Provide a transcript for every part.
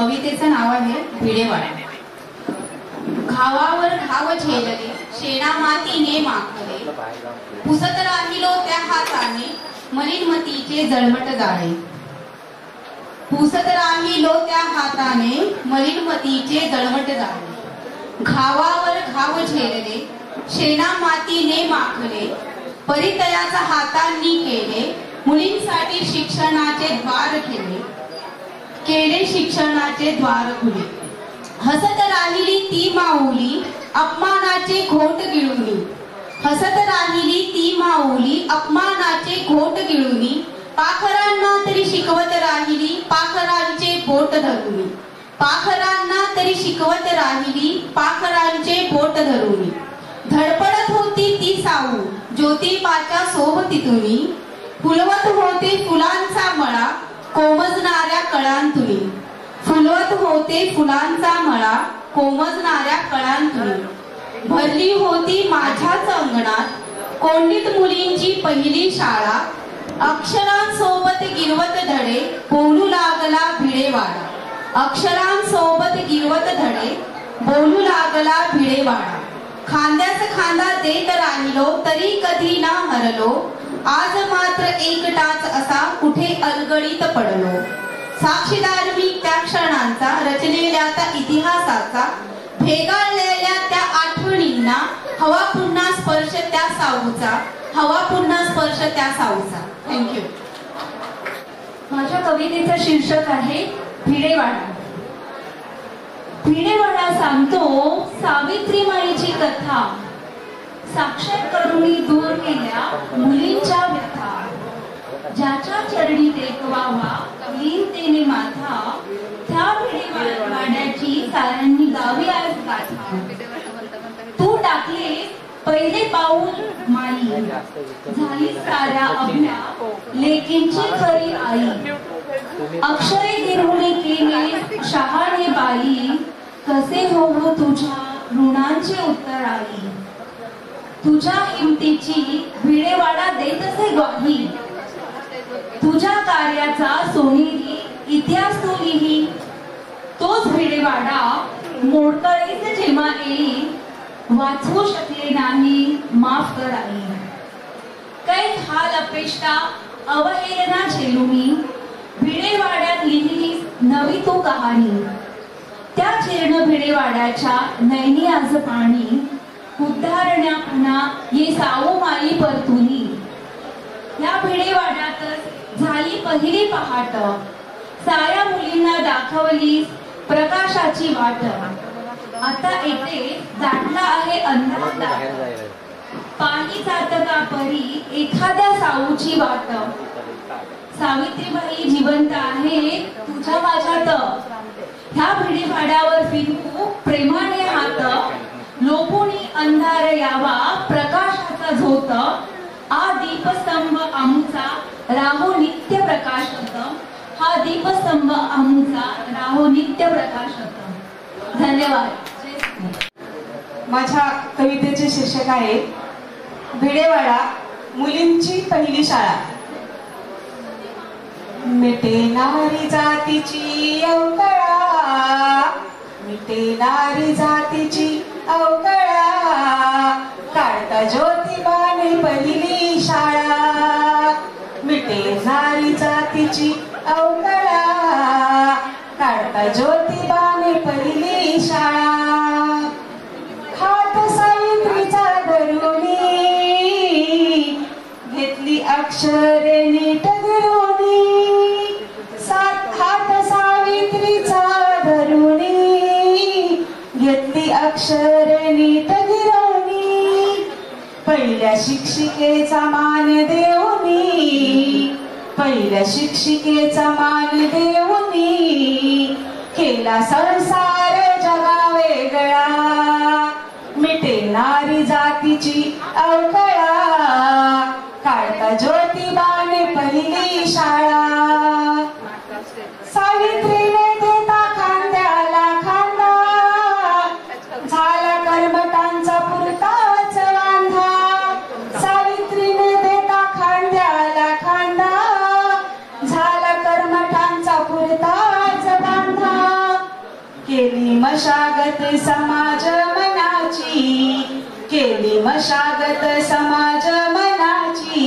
कवितेचं नाव आहे भिडेवाडा. घावावर घाव झेलले, शेणा मातीने माखले, पुसत राहिलो त्या हाताने, मलिनमतीचे जळमट जाळे. पुसत राहिलो त्या हाताने, मलिनमतीचे जळमट जाळे. घावावर घाव झेलले, शेणा मातीने माखले, परितयाचा हातांनी केले, मुलींसाठी शिक्षणाचे द्वार केले शिक्षणाचे द्वार खुले. हसत राहिली ती माऊली, अपमानाचे घोट गिळुनी. हसत राहिली ती माऊली, अपमानाचे घोट गिळुनी. पाखरांना तरी शिकवत राहिली, पाखरांचे बोट धरुनी. पाखरांना तरी शिकवत राहिली, पाखरांचे बोट धरुनी. धडपडत होती ती साऊ, ज्योतिबाच्या सोबतीतुनी. फुलवत होते फुलांचा मळा, कोमजणाऱ्या कळांतुनी. फुलवत होते फुलांचा मळा, कोमजणाऱ्या कळांतुनी. भरली होती माझ्याच अंगणात, कोंडीत मुलींची पहिली शाळा. अक्षरांसोबत गिरवत धडे, बोलू लागला भिडेवाडा. अक्षरांसोबत गिरवत धडे, बोलू लागला भिडेवाडा. खांद्यास खांदा देत राहिलो, तरी कधी ना हरलो. आज मात्र एकटाच असा कुठे अलगडीत पडलो. साक्षीदार मी त्या क्षणांचा, रचलेल्या त्या इतिहासाचा, भेगाळलेल्या त्या आठवणींना. हवा पुन्हा स्पर्श त्या साऊचा, हवा पुन्हा स्पर्श त्या साऊचा. थँक्यू. माझ्या कवितेचं शीर्षक आहे भिडेवाडा. भिडेवाडा सांगतो सावित्रीमाईची कथा, साक्षात करुणी दूर केल्या मुलींच्या व्यथा. ज्याच्या चरणी टेकवावा लीनतेने माथा, त्या भिडेवाड्याची साऱ्यांनी गावी आज गाथा. तू टाकले पहिले पाऊल माई, झाली साऱ्या अभ्या लेकींची खरी आई. अक्षरे गिरवणे केले शहाणे बाई, कसे हो तुझ्या ऋणांचे उत्तर आई. तुझ्या हिमतीची भिडेवाडा देत असे ग्वाही, तुझ्या कार्याचा सोनेरी इतिहास तू लिही. तोच भिडेवाडा मोडकळीस जेव्हा येईल, वाचवू शकले नाही माफ कर आई. काही हाल अपेष्टा अवहेलना झेलुनी, भिडेवाड्यात लिहिली नवी तू कहाणी. त्या जीर्ण भिडेवाड्याच्या नैनी आज पाणी, उद्धारण्या पुन्हा ये साऊ माई परतुनी. या भिडेवाड्यातच झाली पहिली पहाट, साऱ्या मुलींना दाखवली प्रकाशाची वाट. आता येथे दाटला आहे अंधार, पाही जातका परी एखाद्या साऊची वाट. सावित्रीबाई जिवंत आहे तुझ्या माझ्यात, ह्या भिडेवाड्यावर फिरू प्रेमाने हात. लोपुनी अंधार यावा प्रकाशाचा झोत, हा दीपस्तंभ आमचा राहो नित्य प्रकाशत. हा दीपस्तंभ आमचा राहो नित्य प्रकाशत. धन्यवाद. माझ्या कवितेचे शीर्षक आहे भिडेवाडा, मुलींची पहिली शाळा. मिटेनारी जातीची अवकळा, मिटेनारी जातीची अवकळा. काढता ज्योतिबाने पहिली शाळा, मिटेनारी जातीची अवकळा. काढता ज्योतिबाने पहिली शाळा. हात सावित्रीचा धरुनी, घेतली अक्षरे नीट गिरवूनी. हात सावित्रीचा धरुनी, घेतली अक्षरे नीट गिरवूनी. पहिल्या शिक्षिकेचा मान देऊनी, पहिल्या शिक्षिकेचा मान देऊनी. केला संसार जगा वेगळा, मिटेनारी जातीची अवकळा. काढता ज्योतिबाने पहिली शाळा. सावित्रीने देता खांद्याला खांदा, झाला कर्मठांचा पुरताच वांधा. सावित्रीने देता खांद्याला खांदा, झाला कर्मठांचा पुरताच वांधा. मशागत समाज मनाची, केली मशागत समाज मनाची,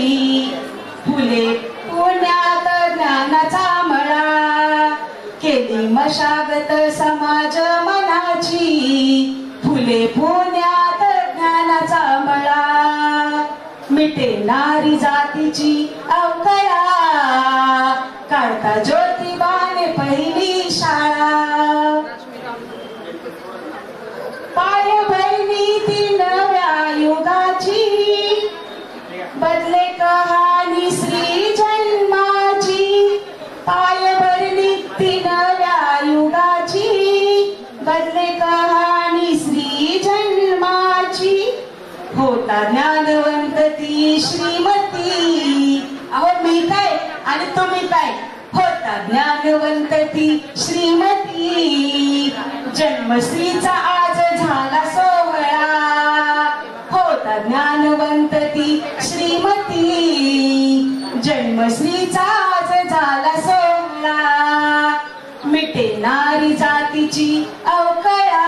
फुले पुण्यात ज्ञानाचा मळा, केली मशागत समाज मनाची, फुले पुण्यात ज्ञानाचा मळा, मिटे नारी जातीची अवकळा, काढता ज्योतिबाने पहिली शाळा, पाय बहिणी ती नव्या युगाची, बदले कहाणी श्री जन्माची, पाय बहिणी ती नव्या युगाची, बदले कहाणी श्री जन्माची, होता ज्ञानवंत ती श्रीमती, अहो मी काय आणि तुम्ही काय, होता ज्ञानवंत ती श्रीमती, जन्मश्रीचा आज झाला सोहळा, होता ज्ञानवंत ती श्रीमती, जन्मश्रीचा आज झाला सोहळा, मिटे नारी जातीची अवकळा,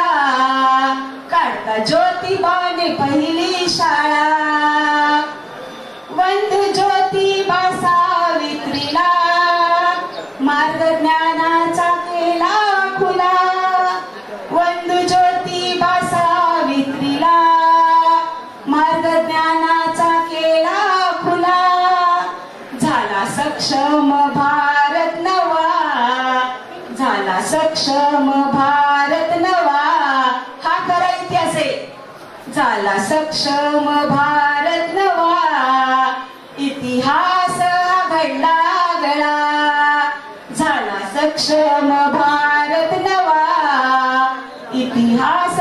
काढता ज्योतिबाने पहिली शाळा, वंदू ज्योतिबा सावित्रीला, मार्ग ज्ञानाचा केला खुला, वंदू ज्योतिबा सावित्रीला, मार्ग ज्ञानाचा केला खुला, झाला सक्षम भारत नवा, झाला सक्षम भारत नवा, हा खरा इतिहास आहे, झाला सक्षम भारत नवा, इतिहास घडला गळा, झाला सक्षम भारत नवा, इतिहास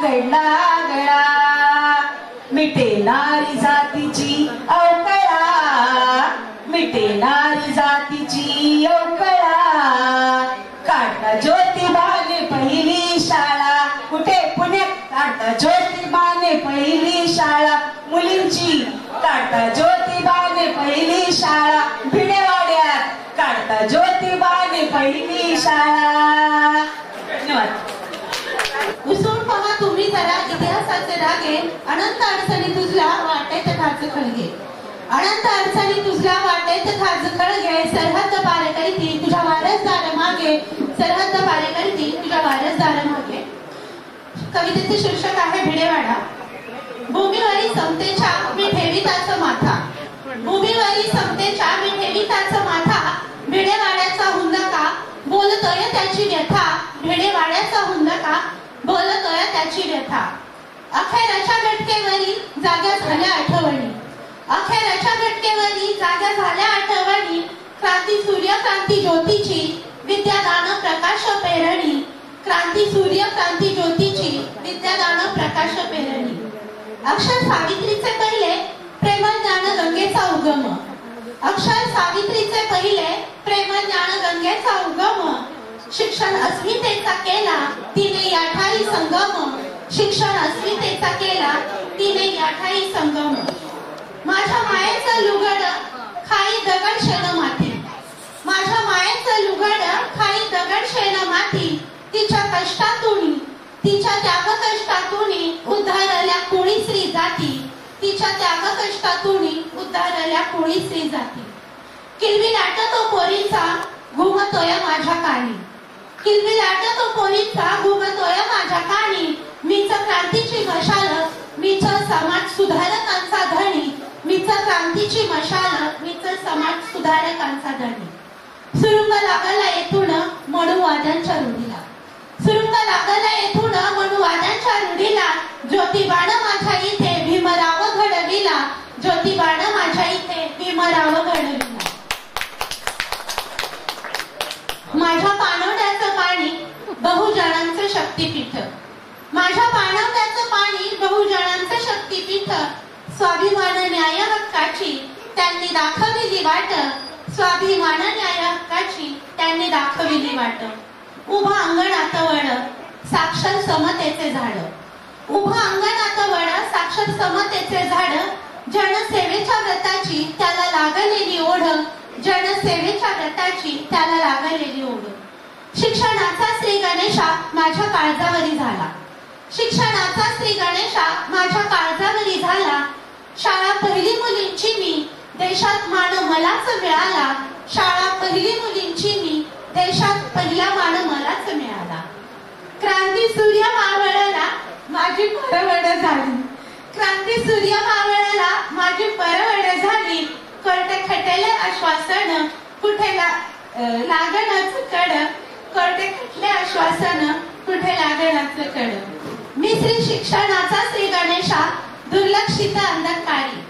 घडला गळा, मिटे नारी जातीची अवकळा, मिटे नारी जातीची अवकळा, काढता ज्योतिबाने पहिली शाळा, कुठे पुण्यात काढता ज्योतिबाने पहिली शाळा, मुलींची काढता ज्योतिबाने पहिली शाळा, भिडेवाड्यात काढता ज्योतिबाने पहिली शाळा. धन्यवाद. उसळून पहा तुम्ही जरा इतिहासाचे धागे, अनंत अडचणी तुझला वाटेत खाच खळगे, अनंत अडचणी तुझला वाटेत खाच खळगे, सरहद्द पार करीती तुझ्या वारसदार मागे, सरहद्द पार करीती तुझ्या वारसदार मागे. कवितेचे शीर्षक आहे भिडेवाडा. भूमीवरी समतेच्या मी ठेवीताच माथा, भूमीवरी समतेच्या मी ठेवीताच माथा, भिडेवाड्याचा हुंदका बोलतोय त्याची व्यथा, भिडेवाड्याचा हुंदका बोलतोय त्याची व्यथा. अखेरच्या घटकेवरी जाग्या झाल्या आठवणी, अखेरच्या घटकेवरी जाग्या झाल्या आठवणी, क्रांती सूर्य क्रांती ज्योतीची विद्यादान प्रकाश पेरणी, क्रांती सूर्य क्रांती ज्योतीची विद्यादान प्रकाश पेरणी. अक्षर सावित्रीचे पहिले प्रेम ज्ञान गंगेचा उगम, अक्षर सावित्रीचे पहिले प्रेम ज्ञान गंगेचा उगम, शिक्षण अस्मितेचा केला तिने या ठाई संगम, शिक्षण अस्मितेचा केला तिने या ठाई संगम. माझ्या मायेचं लुगड खाई दगड शेण माती, माझ्या मायेचं लुगड खाई दगड शेण माती, तिच्या कष्टातून तिच्या त्याग कष्टातून उद्धारल्या कोळी स्त्री जाती, तिच्या त्याग कष्टातून उद्धारल्या कोळी स्त्री जाती. किलबी लाटतो पोरीचा घुमतोय माझ्या कानी, किलबी लाटतो पोरीचा घुमतोय माझ्या कानी, मीच क्रांतीची मशाल मीच समाज सुधारकांचा धणी, मीच क्रांतीची मशाल मीच समाज सुधारकांचा धणी. सुरुंग लागला येथून म्हणू वाद्यांच्या रूढीला, सुरुंग लागला येथून म्हणू वाद्यांच्या रूढीला, ज्योतिबाण माझ्या इथे भीमराव घडविला, ज्योतिबाण माझ्या इथे भीमराव घडविला. माझ्या पाणवड्याचं पाणी बहुजनांचं शक्तीपीठ, माझ्या पाणवड्याचं पाणी बहुजनांचं शक्तीपीठ, स्वाभिमान न्याय हक्काची त्यांनी दाखविली वाट, स्वाभिमान न्याय हक्काची त्यांनी दाखविली वाट. उभा अंगणात वड साक्षर समतेचे झाड, उभा अंगणात वड साक्षर समतेचे झाड, जनसेवेच्या व्रताची त्याला लागलेली ओढ, जनसेवेच्या व्रताची त्याला लागलेली ओढ. शिक्षणाचा श्री गणेशा माझ्या काळजावरी झाला. शिक्षणाचा श्री गणेशा माझ्या काळजावरी झाला. शाळा पहिली मुलींची मी, देशात मान मलाच मिळाला. शाळा पहिली मुलींची मी, देशात पहिला मान मलाच मिळाला. क्रांती सूर्य मावळला माझी परवड झाली. क्रांती सूर्य मावळला माझी परवड झाली. कोर्टे खटले आश्वासन कुठे लागणच कड. कोर्टे खटले आश्वासन कुठे लागणच कड. मी श्री शिक्षणाचा श्री गणेशा दुर्लक्षित अंधकारी.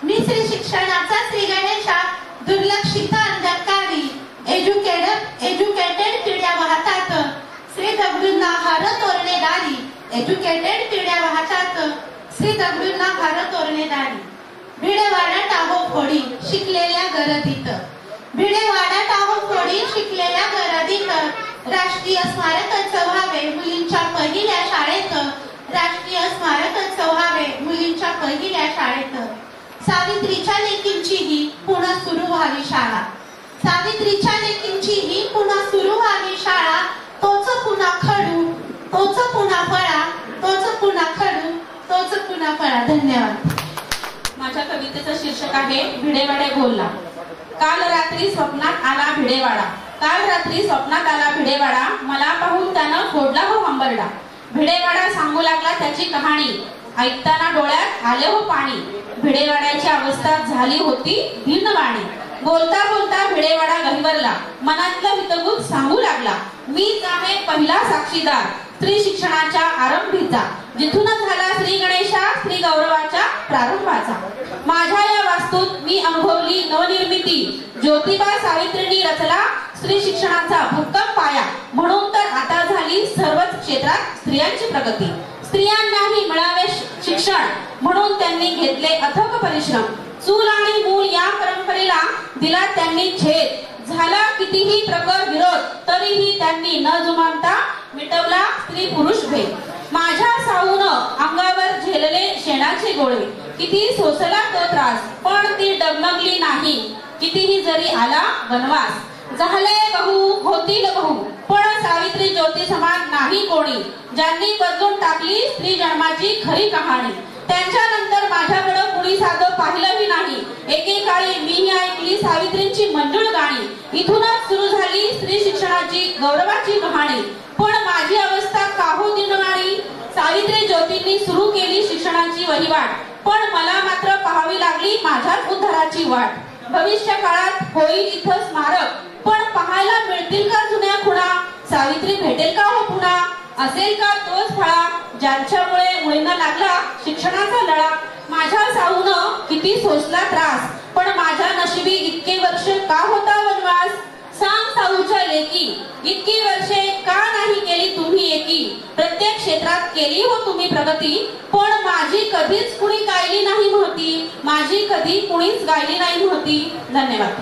मी श्री शिक्षणाचा श्री गणेशा दुर्लक्षित अंधकारी. एज्युकेटेड पिढ्या वाहतात श्री दगडूंना हार तोरणे दारी. एज्युकेटेड पिढ्या वाहतात श्री दगडूंना हार तोरणे दारी. भिडेवाडा टाहो फोडी शिकलेल्या गरदीत. भिडेवाडा टाहो फोडी शिकलेल्या गरदीत. राष्ट्रीय स्मारक व्हावे मुलींच्या पहिल्या शाळेत. राष्ट्रीय स्मारक व्हावे मुलींच्या पहिल्या शाळेत. सावित्रीच्या लेकींची ही पुन्हा सुरू व्हावी शाळा. सावित्रीच्या लेकींची ही पुन्हा सुरू व्हावी शाळा. तोच पुन्हा खडू, तोच पुन्हा फळा. तोच पुन्हा खडू, तोच पुन्हा फळा. धन्यवाद. माझ्या कवितेचं शीर्षक आहे भिडेवाडे बोलला. काल रात्री स्वप्नात आला भिडेवाडा. काल रात्री स्वप्नात आला भिडेवाडा. मला पाहून त्यानं फोडला हो हंबरडा. भिडेवाडा सांगू लागला त्याची कहाणी. ऐकताना डोळ्यात आले हो पाणी. भिडेवाड्याची अवस्था झाली होती भिन्नवाणी. बोलता बोलता भिडेवाडा गहिवरला. मनातलं हितगुज सांगू लागला. मीच आहे पहिला साक्षीदार स्त्री शिक्षणाच्या आरंभीचा. जिथून झाला श्री गणेशा स्त्री गौरवाच्या प्रारंभाचा. माझ्या या वास्तूत मी अनुभवली नवनिर्मिती. ज्योतिबा सावित्रींनी रचला स्त्री शिक्षणाचा भक्कम पाया. म्हणून तर आता झाली सर्वच क्षेत्रात स्त्रियांची प्रगती. स्त्रियांनाही मिळावे शिक्षण म्हणून त्यांनी घेतले अथक परिश्रम. चूल आणि मूल या परंपरेला दिला त्यांनी छेद. झाला कितीही प्रखर विरोध तरीही त्यांनी न जुमानता मिटवला स्त्री पुरुष भेद. माझ्या साऊनं अंगावर झेलले शेणाचे गोळे. किती सोसला तो त्रास पण ती डगमगली नाही. कितीही जरी आला वनवास. झाले बहु होतील बहु पण सावित्री ज्योती समान नाही कोणी. ज्यांनी बदलून टाकली स्त्री जन्माची खरी कहाणी. त्यांच्यानंतर माझ्याकडे कुणी साधं पाहिलंही नाही. एकेकाळी मीही ऐकली सावित्रींची मंजूळ गाणी. इथूनच सुरू झाली स्त्री शिक्षणाची गौरवाची कहाणी. पण माझी अवस्था का हो दिनवाणी. सावित्री ज्योतींनी सुरू केली शिक्षणाची वहिवाट. पण मला मात्र पाहावी लागली माझ्याच उद्धाराची वाट. भविष्य काळात होईल इथं स्मारक पण पाहायला मिळतील का जुन्या खुणा. सावित्री भेटेल का हो पुन्हा. असेल का तोच फळा ज्यांच्यामुळे मुलींना लागला शिक्षणाचा लळा. माझ्या साऊनं किती सोसला त्रास पण माझ्या नशिबी इतके वर्ष का होता वनवास. सांग साऊच्या लेकी इतकी वर्षे का नाही केली तुम्ही एकी. प्रत्येक क्षेत्रात केली हो तुम्ही प्रगती पण माझी कधीच कुणी गायली नाही महती. माझी कधी कुणीच गायली नाही महती. धन्यवाद.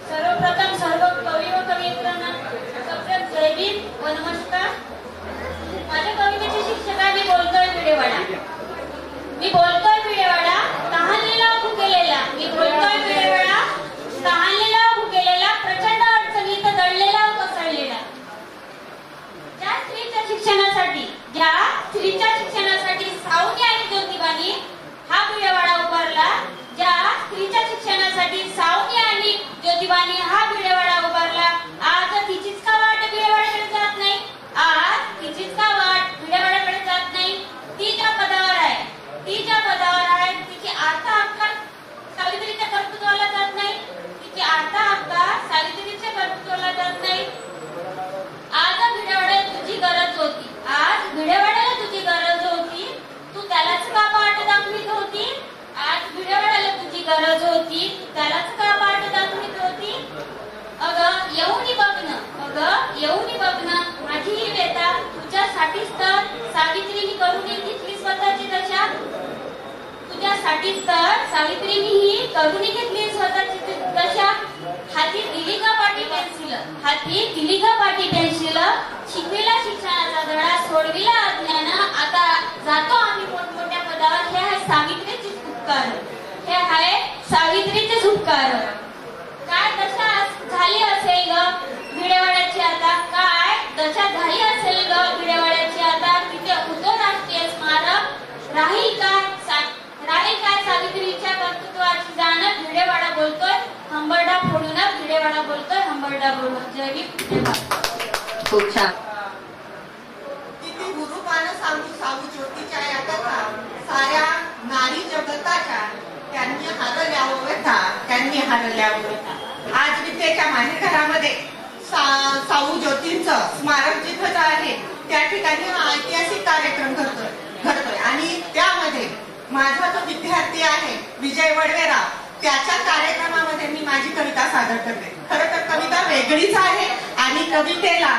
सर्वप्रथम सर्व कवी व कवयित्रींना जय भीम व नमस्कार. माझ्या कवितेचे शीर्षक आहे बोलतोय भिडेवाडा. मी बोलतोय भिडेवाडा तहानलेला भुकेलेला. मी बोलतोय भिडेवाडा तहानलेला भुकेलेला. प्रचंड अडचणीत दडलेला कोसळलेला. ज्या स्त्रीच्या शिक्षणासाठी साऊनी आणि ज्योतिबानी हा भिडेवाडा उभारला. ज्या स्त्रीच्या शिक्षणासाठी साऊनी आणि ज्योतिबानी हा भिडेवाडा उभारला. आज तिचीच का वाट भिडेवाड्याकडे जात नाही. आज तिचीच का वाट भिडेवाड्याकडे जात नाही. ती ज्या पदावर आहे तिची आर्था हक्का सावित्रीच्या कर्तृत्वाला जात नाही. तिची आर्था हक्का सावित्रीच्या कर्तृत्वाला जात नाही. आज भिडेवाड्याला तुझी गरज होती. आज भिडेवाड्याला तुझी गरज होती. तू त्यालाच का पाठ दाखवित होती. आज भिडेवाड्याला तुझी गरज होती. त्यालाच का पाठ दाखवित होती. अगं येऊनी बघणं माझी ही वेता तुझ्यासाठीच तर सावित्रीने करून घेतली स्वतःची दशा. तुझ्यासाठीच तर सावित्रीने करून घेतली स्वतःची दशा. हाती दिली का पाटी पेन्सिल. शिकविला शिक्षणाचा धडा सोडविला अज्ञान. आता जातो आम्ही मोठमोठ्या पदावर. हे आहे सावित्रीचे उपकार. हे आहे सावित्रीचे उपकार. काय दशा झाली असेल ग भिडेवाड्याची आता. राहील काय सावित्रीच्या कर्तृत्वाची जाणं भिडेवाडा बोलतोय, हंबरडा फोडून भिडेवाडा बोलतोय, हंबरडा बोलतोय. जय भीम. खूप छान. किती गुरुपानं सांगू सावू ज्योतीच्या या कथा, साऱ्या नारी जगताच्या त्यांनी हारल्यावर व्यथा, त्यांनी हारल्यावर व्यथा. आज विद्येच्या माहेरघरामध्ये सावू ज्योतींचं स्मारक जिथं आहे त्या ठिकाणी हा ऐतिहासिक कार्यक्रम घडतोय आणि त्यामध्ये माझा जो विद्यार्थी आहे विजय वडवेराव, त्याच्या कार्यक्रमामध्ये मी माझी कविता सादर करते. खरं तर कविता वेगळीच आहे आणि कवितेला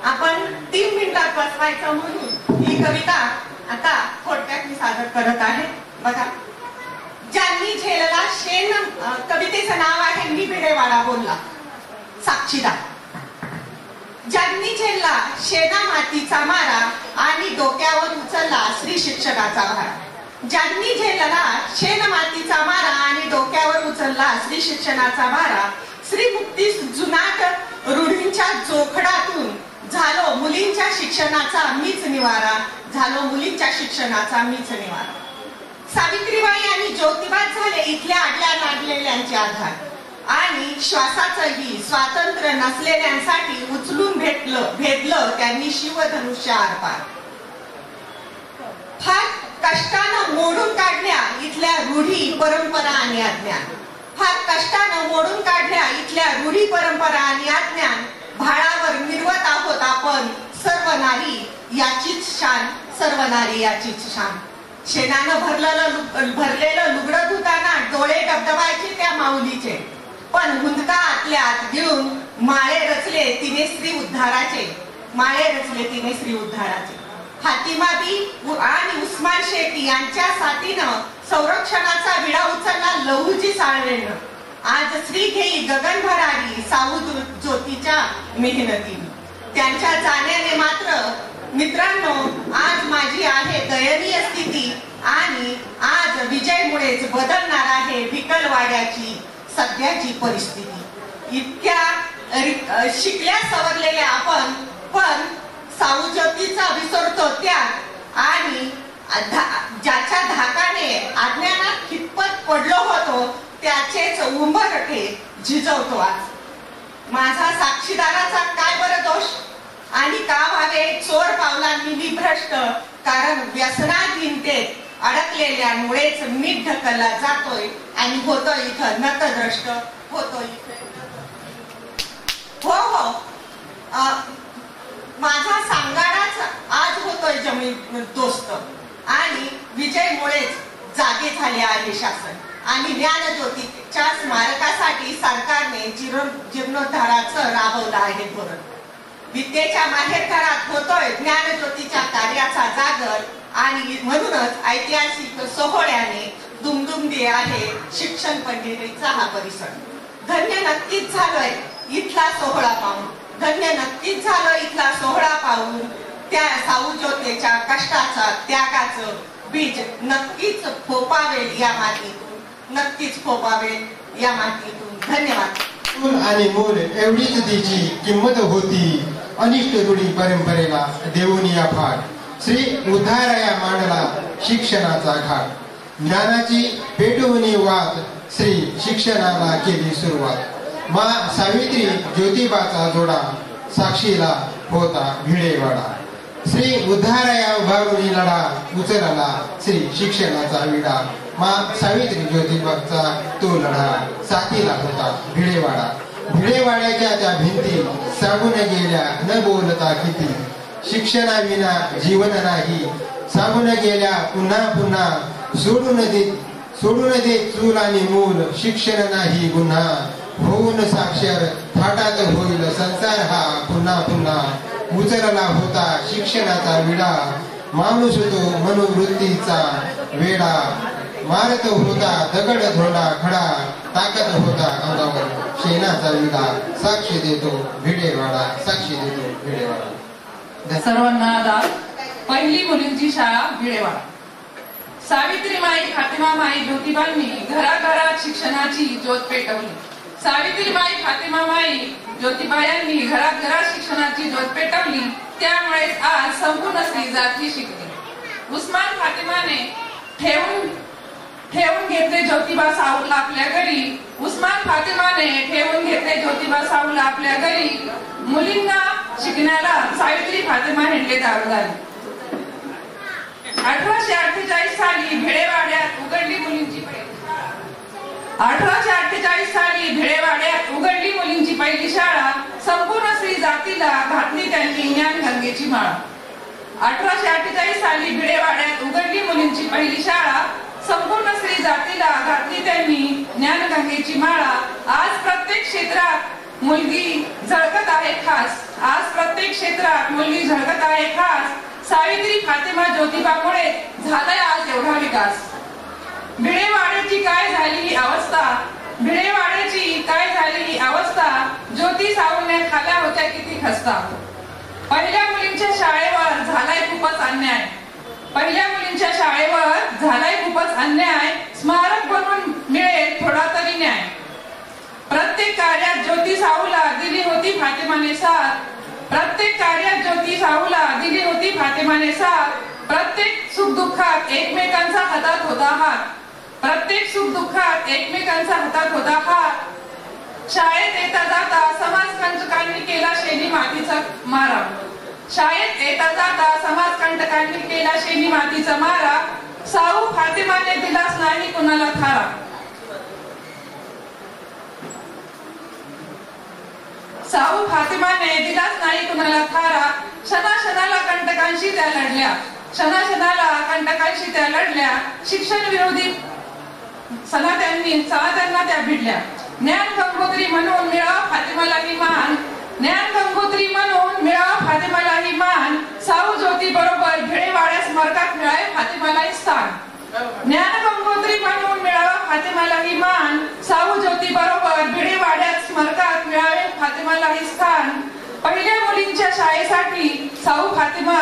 आपण 3 मिनिटात बसवायचं म्हणून ही कविता आता थोडक्यात मी सादर करत आहे. बघा, ज्यांनी झेलला शेण, कवितेचं नाव आहे मी भिडेवाडा बोलला. साक्षीदार. ज्यांनी झेलला शेणा मातीचा मारा आणि डोक्यावर उचलला श्री शिक्षणाचा भार. ज्यांनी झेलला शेण मातीचा मारा आणि डोक्यावर उचलला श्री शिक्षणाचा भारा. श्री मुक्ती जुनाट रूढींच्या जोखडातून झालो मुलींच्या शिक्षणाचा मीच निवारा, झालो मुलींच्या शिक्षणाचा मीच निवारा. सावित्रीबाई आणि ज्योतिबा झाले इथल्या आडल्या नाडलेल्यांचे आधार आणि श्वासाचंही स्वातंत्र्य नसलेल्यांसाठी उचलून भेदलं त्यांनी शिवधनुष्य आरपार. फार कष्टानं मोडून काढल्या इथल्या रूढी परंपरा आणि अज्ञान. फार कष्टानं मोडून काढल्या इथल्या रूढी परंपरा आणि अज्ञान. भाळावर मिरवत आहोत आपण सर्व नारी याचीच शान, सर्व नारी याचीच शान. शेणानं भरलेलं लुगडं धुताना डोळे डबडबायचे त्या माऊलीचे, पण हुंदका आतल्या आत घेऊन माळे रचले तिने श्री उद्धाराचे, माळे रचले तिने श्री उद्धाराचे. फातिमाबी आणि उस्मान शेख यांच्या साथीनं संरक्षणाचा विडा उचलला लहूजी साळवेनं. आज श्री घेई गगन भरारी सावू ज्योतीच्या मेहनतीने. त्यांच्या जाण्याने मात्र मित्रांनो आज माझी आहे दयनीय स्थिती आणि आज विजयमुळेच बदलणार आहे विकलवाड्याची सध्याची परिस्थिती. इतक्या शिकल्या सवरलेल्या आपण पण सावू ज्योतीचा विसरतो त्याग आणि ज्याच्या धाकाने अज्ञानात खितपत पडलो होतो त्याचेच उंबरठे झिजवतो आज. माझा साक्षीदाराचा काय बरं दोष आणि का व्हावे चोर पावलांनी विभ्रष्ट, कारण व्यसनाधीनतेत अडकलेल्यामुळेच मीठ ढकलला जातोय आणि होतोय इथं नतद्रष्ट, होतोय हो माझा सांगाडाच आज होतोय जमीन दोस्त आणि विजयमुळेच जागे झाले आहे शासन आणि ज्ञानज्योतीच्या स्मारकासाठी सरकारने जीर्णोद्धाराचं राबवलं आहे धोरण. विद्येच्या माहेरघरात होतोय ज्ञानज्योतीच्या कार्याचा जागर आणि म्हणूनच ऐतिहासिक सोहळ्याने दुमदुमली आहे शिक्षण पंढरीचा हा परिसर. धन्य नक्कीच झालोय इथला सोहळा पाहून, धन्य नक्कीच झालं इथला सोहळा पाहून. त्या सावू ज्योतीच्या कष्टाचा त्यागाचं बीज नक्कीच फोपावेल या मातीतून, नक्कीच फोपावेल या मातीतून. धन्यवाद. आणि मूल एवढीच तिची किंमत होती, अनिष्ट रूढी परंपरेला देऊन या फार. श्री उद्धारया मांडला शिक्षणाचा घाट, ज्ञानाची पेटवणी वाद श्री शिक्षणाला केली सुरुवात. मा सावित्री ज्योतिबाचा जोडा साक्षीला होता भिडेवाडा. श्री उद्धारया उभारून लढा उचलला श्री शिक्षणाचा विडा. मा सावित्री ज्योतिबाचा तो लढा साथीला होता भिडेवाडा. भिडेवाड्याच्या त्या भिंती सांगून गेल्या न बोलता किती, शिक्षणाविना जीवन नाही सांगून गेल्या पुन्हा पुन्हा. सोडून दे चूल आणि मूल, शिक्षण नाही गुन्हा. होऊन साक्षर थाटात होईल संसार हा पुन्हा पुन्हा. उचलला होता शिक्षणाचा विडा, माणूस तो मनोवृत्तीचा वेडा. मारत होता दगड धोंडा खडा, ताकद होता अंगावर शेणाचा विडा. साक्षी देतो भिडेवाडा, साक्षी देतो भिडेवाडा. सर्वांना आदाब. पहिली मुलींची शाळा भिडेवाडा. सावित्रीमाई फातिमामाई ज्योतिबांनी घराघरात शिक्षणाची ज्योत पेटवली. सावित्रीमाई फातिमामाई ज्योतिबा यांनी घरात घरात शिक्षणाची ज्योत पेटवली, त्यामुळे आज संपूर्ण स्त्री जाती शिकली. उस्मान फातिमाने ठेवून घेतले ज्योतिबा साऊला आपल्या घरी. उस्मान फातिमाने ठेवून घेतले ज्योतिबा साऊला आपल्या घरी. मुलींना शिकण्याला सावित्री फातिमा हिंडले दारोदारी. 1848 साली भिडेवाड्यात उघडली मुलींची पहिली शाळा. 1848 साली भिडेवाड्यात उघडली मुलींची पहिली शाळा. संपूर्ण स्त्री जातीला घातली त्यांनी ज्ञानगंगेची माळा. 1848 साली भिडेवाड्यात उघडली मुलींची पहिली शाळा. संपूर्ण स्त्री जातीला घातली त्यांनी ज्ञानगंगेची माळा. आज प्रत्येक क्षेत्रात मुलगी झळकत आहे खास. आज प्रत्येक क्षेत्रात मुलगी झळकत आहे खास. सावित्री फातिमा ज्योतिबामुळे झालाय आज एवढा विकास. भिडेवाड्याची काय झाली ही अवस्था. भिडेवाड्याची काय झाली ही अवस्था. ज्योती साऊने खाल्या होत्या किती खस्ता. पहिल्या मुलींच्या शाळेवर झालाय खूपच अन्याय. पहिल्या मुलींच्या शाळेवर झालाय खूपच अन्याय. स्मारक बनवून मिळेल थोडा तरी न्याय. प्रत्येक कार्यात ज्योती साऊला दिली होती फातिमाने साथ. प्रत्येक कार्यात ज्योती साऊला दिली होती फातिमाने साथ. प्रत्येक सुख दुःखात एकमेकांचा हातात होता हात. प्रत्येक सुख दुःखात एकमेकांचा हातात होता हात. शाळेत येता जाता समाजकंटकांनी केला शेणी मातीचा मारा. शाळेत येता जाता समाजकंटकांनी केला शेणी मातीचा मारा. साऊ फातिमाने दिलाच नाही कुणाला थारा. साऊ फातिमाने दिलाच नाही कुणाला थारा. क्षणाक्षणाला कंटकांशी त्या लढल्या. क्षणाक्षणाला कंटकांशी त्या लढल्या. शिक्षण विरोधी सनात्यांना त्या भिडल्या. ज्ञान गंगोत्री म्हणून मिळावा फातिमाला ही मान. ज्ञान गंगोत्री म्हणून मिळावा फातिमाला ही मान. साऊ ज्योती बरोबर भिडेवाड्या स्मारकात मिळावे फातिमाला ही स्थान. ज्ञान गंगोत्री म्हणून मिळावा फातिमाला ही मान. साऊ ज्योती बरोबर भिडेवाड्यात स्मारकात मिळावे फातिमाला ही स्थान. पहिल्या मुलींच्या शाळेसाठी साऊ फातिमा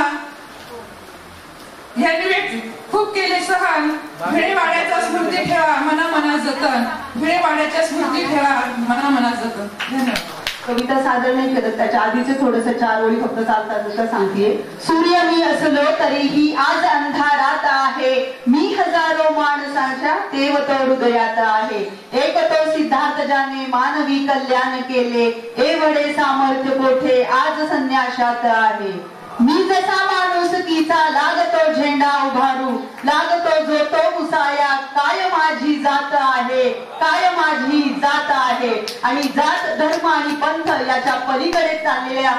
यांनी खूप केले सहन. भिडेवाड्याचा स्मृती ठेवा मना मना जतन. भिडेवाड्याच्या स्मृती ठेवा मना मना जतन. धन्यवाद. कविता सादर नाही करत, त्याच्या आधीचे थोडस 4 ओळी फक्त चालतात जसं सांगतेय. सूर्य मी असलो तरीही आज अंधारात आहे. मी हजारो माणसांच्या तेवतो हृदयात आहे. एक तो सिद्धार्थ ज्याने मानवी कल्याण केले. एवढे सामर्थ्य कोठे आज संन्याशात आहे. मी जसा माणुसकीचा लागतो झेंडा उभारू. लागतो जो तो उसाया. काय माझी जात आहे. काय माझी जात आहे. आणि जात धर्म आणि पंथ याच्या पलीकडे चाललेल्या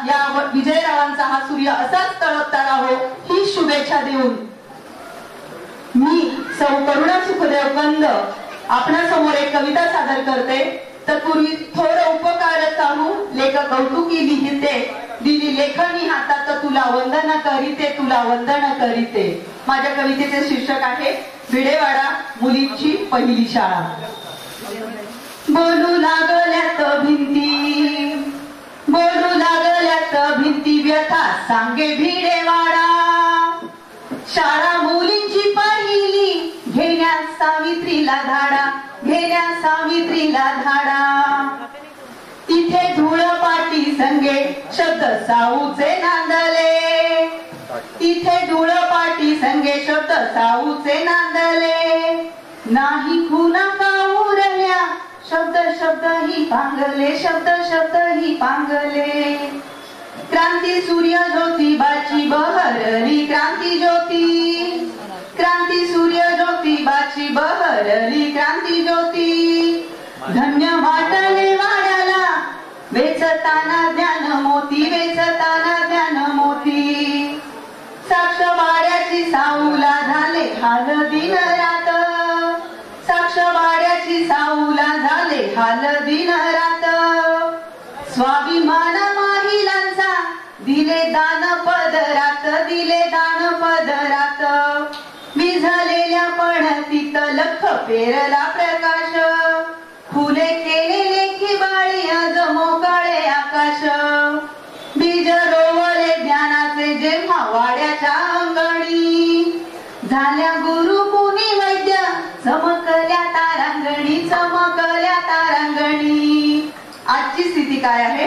या विजयरावांचा हा सूर्य असाच तळपता राहो ही शुभेच्छा देऊन मी सौ करुणा सुखदेव कंद आपणासमोर एक कविता सादर करते. तत्पूर्वी थोडं उपकार चालू. लेख कौतुकी लिहिते. दिली लेखनी हातात तुला वंदन करीते. तुला वंदन करीते. माझ्या कवितेचे शीर्षक आहे भिडेवाडा मुलींची पहिली शाळा. बोलू लागल्यात भिंती. बोलू लागल्यात भिंती व्यथा सांगे भिडेवाडा. शाळा मुलींची पहिली घेण्या सावित्रीला धाडा. घेण्या सावित्रीला धाडा. तिथे धुळपाटी संगे शब्द साऊचे नांदले. तिथे धुळपाटी संगे शब्द साऊचे नांदले. नाही खुना काऊरल्या शब्द शब्द ही पांगले. शब्द शब्द ही पांगले. क्रांती सूर्य ज्योतिबाची बहरली. क्रांती ज्योती. क्रांती सूर्य ज्योतिबाची बहरली. क्रांती ज्योती. धन्य वाटले वाड्याला वेचताना ज्ञान मोती. वेचताना ज्ञान मोती. साक्ष वाड्याची साऊला झाले हाल दिन रात. साक्ष वाड्याची साऊला झाले हाल दिन रात. स्वाभिमान महिलांचा दिले दान पदरात. दिले दान पदरात. विझलेल्या पणतीत लख पेरला प्रकाश. फुले केलेले किबाळी आज मोकळे आकाश. बीज रोवले ज्ञानाचे जेव्हा वाड्याच्या अंगणी. झाल्या गुरु मुनी वैद्य चमकल्या तारांगणी. चमकल्या तारांगणी. आजची स्थिती काय आहे.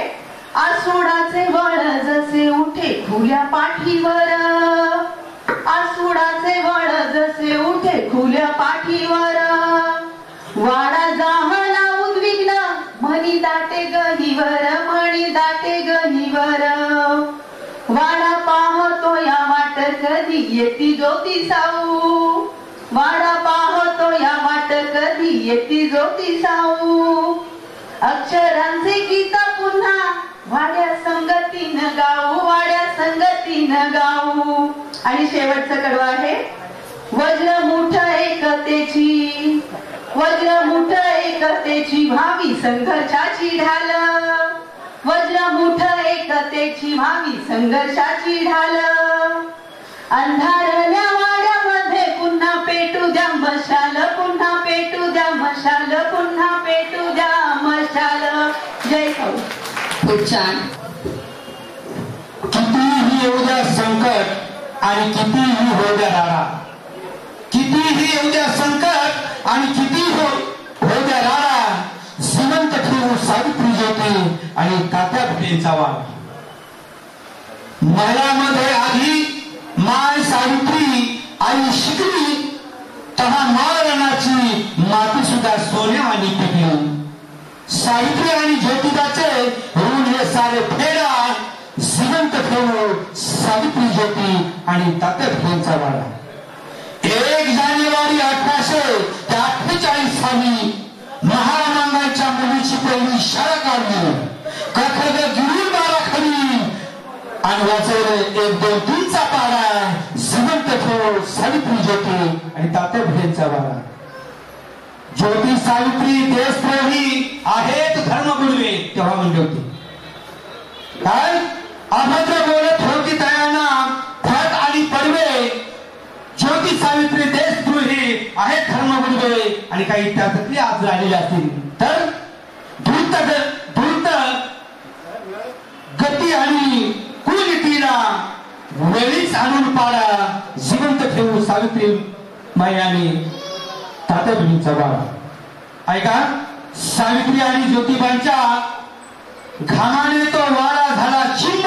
आसुडाचे बळ जसे उठे खुल्या पाठीवर. आसुडाचे बळ जसे कसे उठे खुल्या पाठीवर वाडा जाहला उद्विग्न म्हणी दाटे गणीवर म्हणी दाटे गणीवर वाडा पाहतो या वाट कधी येती ज्योती साऊ वाडा पाहतो या वाट कधी येती ज्योती साऊ अक्षरांचे गीत पुन्हा वाड्या संगतीनं गाऊ वाड्या संगतीनं गाऊ. आणि शेवटचं कडवं आहे वज्रमुठ एकतेची वज्रमुठ एकतेची व्हावी संघर्षाची ढाल वज्रमुठ एकतेची व्हावी संघर्षाची ढाल अंधारल्या वाड्यामध्ये पुन्हा पेटू द्या मशाल पुन्हा पेटू द्या मशाल पुन्हा पेटू द्या मशाल. जय भाऊ. खूप छान. कितीही येऊ द्या संकट आणि कितीही होऊ द्या राडा कितीही येऊ द्या संकट आणि कितीही होऊ द्या राडा श्रीमंत ठेवू सावित्री ज्योती आणि तात्या फुलेंचा वार. मळ्यामध्ये आधी माय सावित्री आई शिकली तहा माळरानाची माती सुद्धा सोन्यावानी पिकली. सावित्री आणि ज्योतिबाचे ऋण हे सारे फेडा श्रीमंत ठेवू सावित्री ज्योती आणि तात्या फुलेंचा वाडा. 1 जानेवारी 1848 साली महाराजांच्या मुलीची पहिली शाळा काढली. कखग गिरून बाराखडी आणि वाचवले 1, 2, 3 चा पाडा श्रीमंत ठेवू सावित्री ज्योती आणि तात्या फुलेंचा वाडा. ज्योती सावित्री देशद्रोही आहेत धर्मगुरुवे तेव्हा म्हणले होते. काय अभद्र बोलत होती तयांना फट आणि पडवे. ज्योती सावित्री देशद्रोही आहेत धर्मगुरुवे आणि काही त्यातली आज राहिलेले असतील तर धूर्त गती आणि कुनीतीला वेळीच आणून पाडा जिवंत ठेवू सावित्री मायाने तात्या फुलेंचा वाडा. ऐका सावित्री आणि ज्योतिबांच्या घामाने तो वाडा झाला चिंब.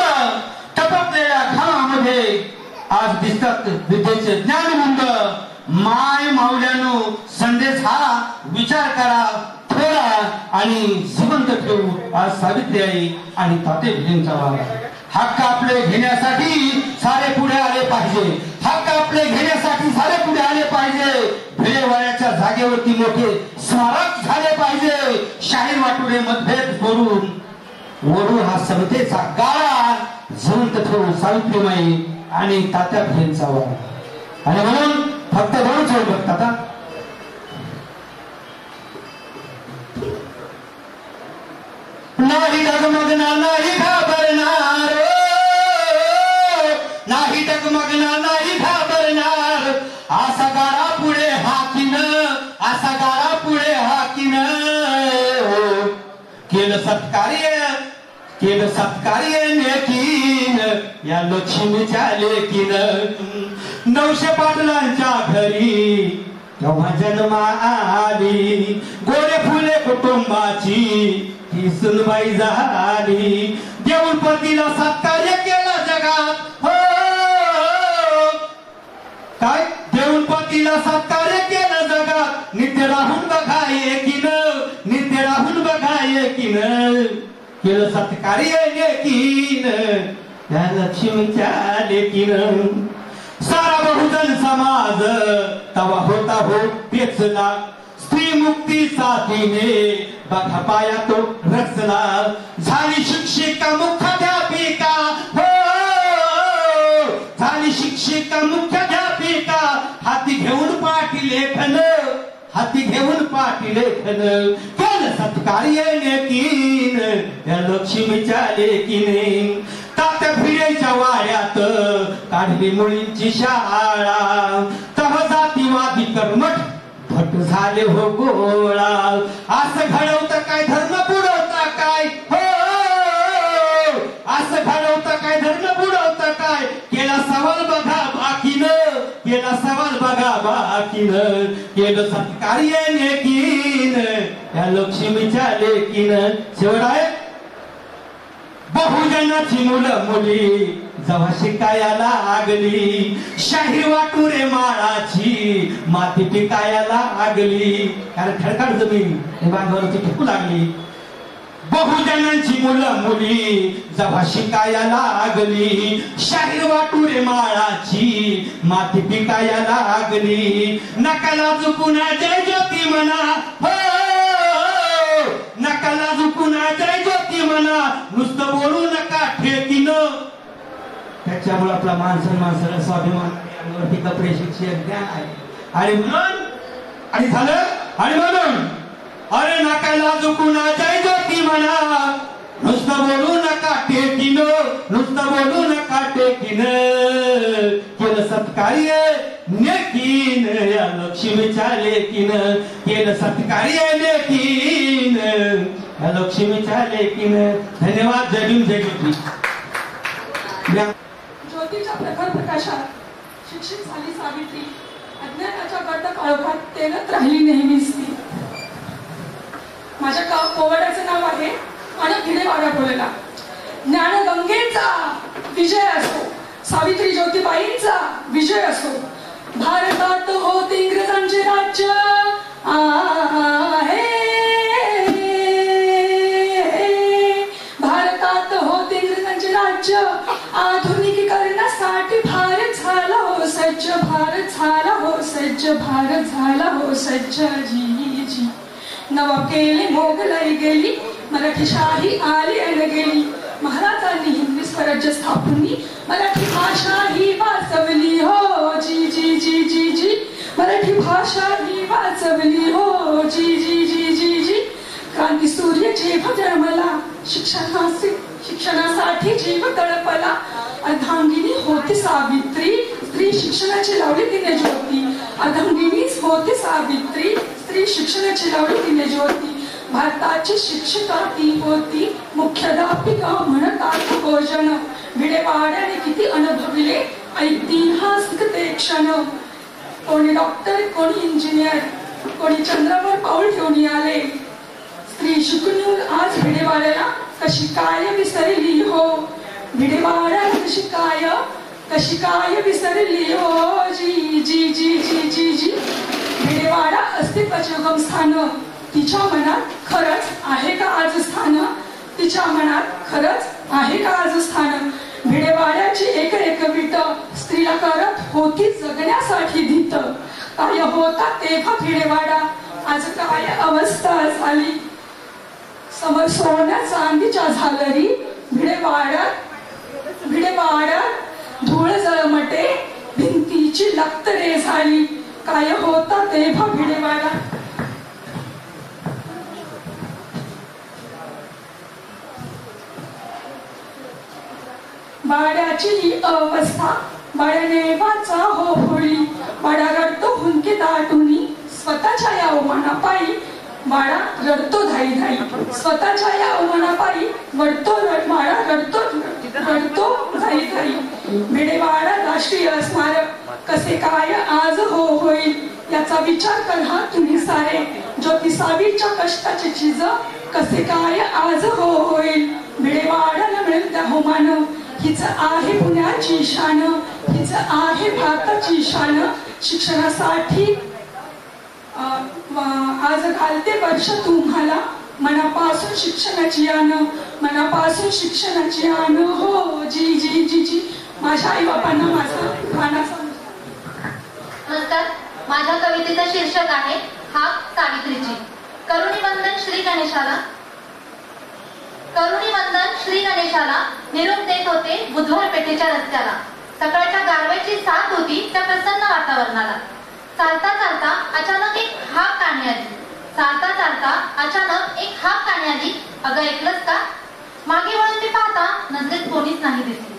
टपकलेल्या घामामध्ये आज दिसतात विद्येचे ज्ञानमुंद. माय माऊल्यानो संदेश हा विचार करा थोडा आणि जिवंत ठेवू आज सावित्री आई आणि तात्या फुलेंचा वाडा. हक्क आपले घेण्यासाठी सारे पुढे आले पाहिजे. हक्क आपले घेण्यासाठी सारे पुढे आले पाहिजे. भिडेवाड्याच्या जागेवरती मोठे स्मारक झाले पाहिजे. शाहीर वाटुने मतभेद वरून हा समतेचा गाळा जिवंत ठेवू सावित्रीमाई आणि तात्या फुलेंचा वाडा. आणि म्हणून फक्त दोनच वेळ बघतात नाही डगमगणार नाही घाबरणार नाही डगमगणार नाही घाबरणार असा गाडा पुढे हाकीन असा गाडा पुढे हाकीन. केलं सत्कार्य नेकीन या लक्ष्मीच्या लेकीन. 900 पाटलांच्या घरी तेव्हा जन्मा आली. गोडे फुले कुटुंबाची ही सुनबाई झाली. देऊन पतीला सत्कार्य केलं जगात हो. काय देऊन पतीला सत्कार्य केलं जगात. नित्य राहून बघा एकीन नित्य राहून बघा एकीन. केलं सत्कार्य लेकीन या लक्ष्मीच्या लेकीन. सारा बहुजन समाज तवा होता हो पेचला. स्त्री मुक्ती साथीने बघा पाया तो रचला. झाली शिक्षिका मुख्याध्यापिका हो. झाली शिक्षिका मुख्याध्यापिका. हाती घेऊन पाठी लेखन हाती घेऊन पाठी लेखन. केलं सत्कार्य लेकीन या लक्ष्मीच्या लेकीने. तात्या फुलेंच्या वाड्यात काढली मुलींची शाळा. तह जातीवादी कर्मठ भट झाले हो गोळा. असं घडवतं काय धर्म बुडवता काय हो. असं घडवतं काय धर्म बुडवतं काय. केला सवाल बघा बाकीन केला सवाल बघा बाकीन. केलं सत्कार्य लेकीन या लक्ष्मीच्या लेकीन. शेवट आहे बहुजनाची मुलं मुली जव्हा शिकायला लागली शाही वाटुरे माळाची माती पिकायला लागली कारण खडकाळ जमीन बांधावरती टिकू लागली बहुजनांची मुलं मुली जव्हा शिकायला लागली शाहीर वाटुरे माळाची माती पिकायला लागली नकाला चुकून जय ज्योती म्हणा हो नकाला चुकून जय ज्योती म्हणा नुसतं बोलू नका ठेकीनं त्याच्यामुळे आपला माणसाला स्वाभिमानावरती कपडे शिक्षक ज्ञान आहे आणि म्हणून आणि झालं आणि म्हणून अरे नाकाला चुकून जय ज्योती म्हणा नुसतं बोलू नका टेकीनं नुसतं बोलू नका टेकीनं केलं सत्कार्य नेकीन या लक्ष्मीच्या लेकीनं केलं सत्कार्य नेकीन या लक्ष्मीच्या लेकीनं धन्यवाद जय भीम जय ज्योती ज्योतीच्या प्रखर प्रकाशात शिक्षित झाली सावित्री अज्ञानाच्या गड्ड काळोखात तेलत राहिली नेहमीच ती माझ्या पोवाड्याचं नाव आहे आणि भिडेवाडा बोलला ज्ञानगंगेचा विजय असो सावित्री ज्योतिबाईंचा विजय असो भारतात होत इंग्रजांचे राज्य आहे भारतात होत इंग्रजांचे राज्य आधुनिकीकरणासाठी भारत झाला हो सज्ज भारत झाला हो सज्ज भारत झाला हो सज्ज जी जी नवाब केले मोगलाई गेली मराठी शाही आली आणि गेली महाराजांनी हिंदवी स्वराज्य स्थापनी मराठी भाषा ही वाचवली हो जी जी जी जी जी मराठी भाषा ही वाचवली हो जी जी जी जी जी क्रांती सूर्य जेव्हा जन्मला शिक्षणासाठी जीव तळपला अर्धांगिनी होती सावित्री स्त्री शिक्षणाची लावली तिने ज्योती अर्धांगिनीच होती सावित्री स्त्री शिक्षणाची लावली तिने ज्योती भारताची शिक्षिका ती होती मुख्याध्यापिका म्हणतात भोजन भिडेवाड्याने किती अनुभवले ऐतिहासिक ते क्षण कोणी डॉक्टर कोणी इंजिनियर कोणी चंद्रावर पाऊल ठेवून आले स्त्री शिकून आज भिडेवाड्याला कशी काय विसरली हो भिडेवाड्याला कशी काय विसरली हो जी जी जी जी जी जी भिडेवाडा अस्तित्वाचे उगम स्थान तिच्या मनात खरंच आहे का आज स्थान तिच्या मनात खरंच आहे का आज स्थान भिडेवाड्याची एक विट स्त्रीला करत होती जगण्यासाठी धीत काय होता तेव्हा भिडेवाडा आज काय अवस्था झाली समोर सोन्या चांदीच्या झालरी भिडेवाड्यात धूळ जळमटे भिंतीची लक्तरे झाली काय होता तेव्हा भिडेवाडा बाड्याची ही अवस्था बाड्याने वाचा हो होळी बाडा रडतो हुंके दाटुनी स्वतःच्या या अवमानापायी बाळा रडतो धाई धाई स्वतःच्या या अवमानापायी बाळा रडतो धाई धाई भिडेवाडा राष्ट्रीय स्मारक कसे काय आज होईल याचा विचार करा तुम्ही सारे ज्योतिसावीच्या कष्टाचे चीज कसे काय आज होईल भिडेवाड्याला मिळेल त्या होमान हीच आहे पुण्याची शान हीच आहे भारताची शान शिक्षणासाठी आज घालते वर्ष तुम्हाला मनापासून शिक्षणाची आण हो जी जी जी जी माझ्या आई बापांना माझा गाणं नमस्कार माझ्या कवितेचं शीर्षक आहे हाक सावित्रीची करुणीवंदन श्री गणेशाला निरोप देत होते बुधवार पेठेच्या रस्त्याला सकाळच्या गारव्याची साथ होती त्या प्रसन्न वातावरणाला चालता चालता अचानक एक हाक कानी आली अगं ऐकलंस का मागे वळून मी पाहता नजरेत कोणीच नाही दिसली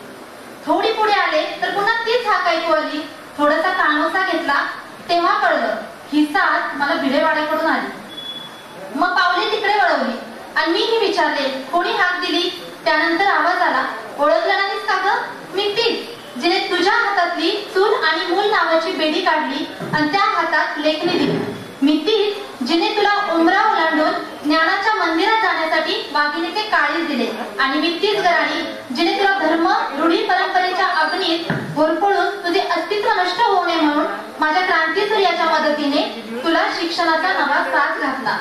थोडी पुढे आले तर पुन्हा तीच हाक ऐकू आली थोडासा कानोसा घेतला तेव्हा कळलं ही साथ मला भिडेवाड्याकडून आली मग पावले तिकडे वळवली आणि मीही विचारले कोणी हाक दिली त्यानंतर आवाज आला ओळखलं नाहीस का ग मी तीच जिने तुझ्या हातातली चूल आणि मूल नावाची बेडी काढली आणि त्या हातात लेखणी दिली मी तीच जिने तुला उमरा ओलांडून ज्ञानाच्या मंदिरात जाण्यासाठी वाघिणीचे काळीज दिले आणि मी तीच गराणी जिने तुला धर्म रूढी परंपरेच्या अग्नीत होरपळून तुझे अस्तित्व नष्ट होऊ नये म्हणून माझ्या क्रांती सूर्याच्या मदतीने तुला शिक्षणाचा नवा साथ घातला.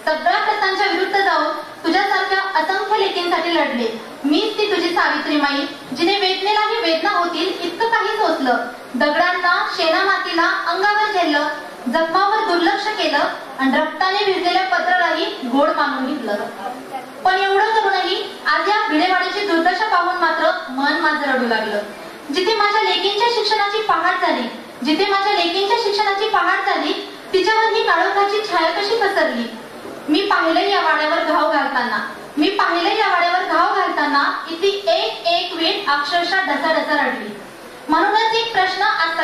सगळ्या प्रथांच्या विरुद्ध जाऊन तुझ्यासारख्या असंख्य लेकींसाठी लढले. मीच ती तुझी सावित्री माई जिने वेदनेलाही वेदना होतील इतकं काही सोचलं. दगडांना शेणामातीला अंगावर झेललं, जखमावर दुर्लक्ष केलं आणि रक्ताने भिजलेल्या पत्रालाही गोड मानून घेतलं. पण एवढं करूनही आज या भिडेवाड्याची दुर्दशा पाहून मात्र मन माझं रडू लागलं. जिथे माझ्या लेकींच्या शिक्षणाची पहाट झाली, जिथे माझ्या लेकींच्या शिक्षणाची पहाट झाली, तिच्यावर ही काळोखाची छाया कशी पसरली. मी पाहिलं या वाड्यावर घाव घालताना, मी पाहिलं या वाड्यावर घाव घालताना इथली एक एक वीट अक्षरशः ढसाढसा रडली. म्हणूनच एक प्रश्न आज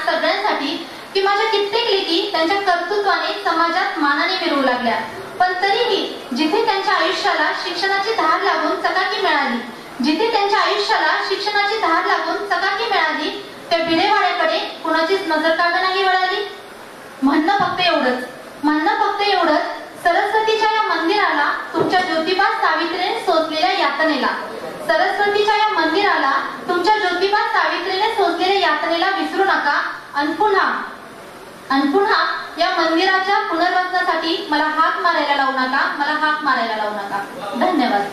सगळ्यांसाठी की माझ्या कित्येक लेकी त्यांच्या कर्तृत्वाने समाजात मानाने मिरवू लागल्या. पण तरीही जिथे त्यांच्या आयुष्याला शिक्षणाची धार लागून चकाकी मिळाली, जिथे त्यांच्या आयुष्याला शिक्षणाची धार लागून चकाकी मिळाली, त्या भिडेवाड्याकडे कुणाचीच नजर का नाही वळाली. म्हणणं फक्त एवढंच, सरस्वतीच्या या मंदिराला तुमच्या ज्योतिबा सावित्रीने सोसलेल्या यातनेला, सरस्वतीच्या या मंदिराला तुमच्या ज्योतिबा सावित्रीने सोसलेल्या यातनेला विसरू नका आणि पुन्हा या मंदिराच्या पुनर्वसनासाठी मला हाक मारायला लावू नका. धन्यवाद.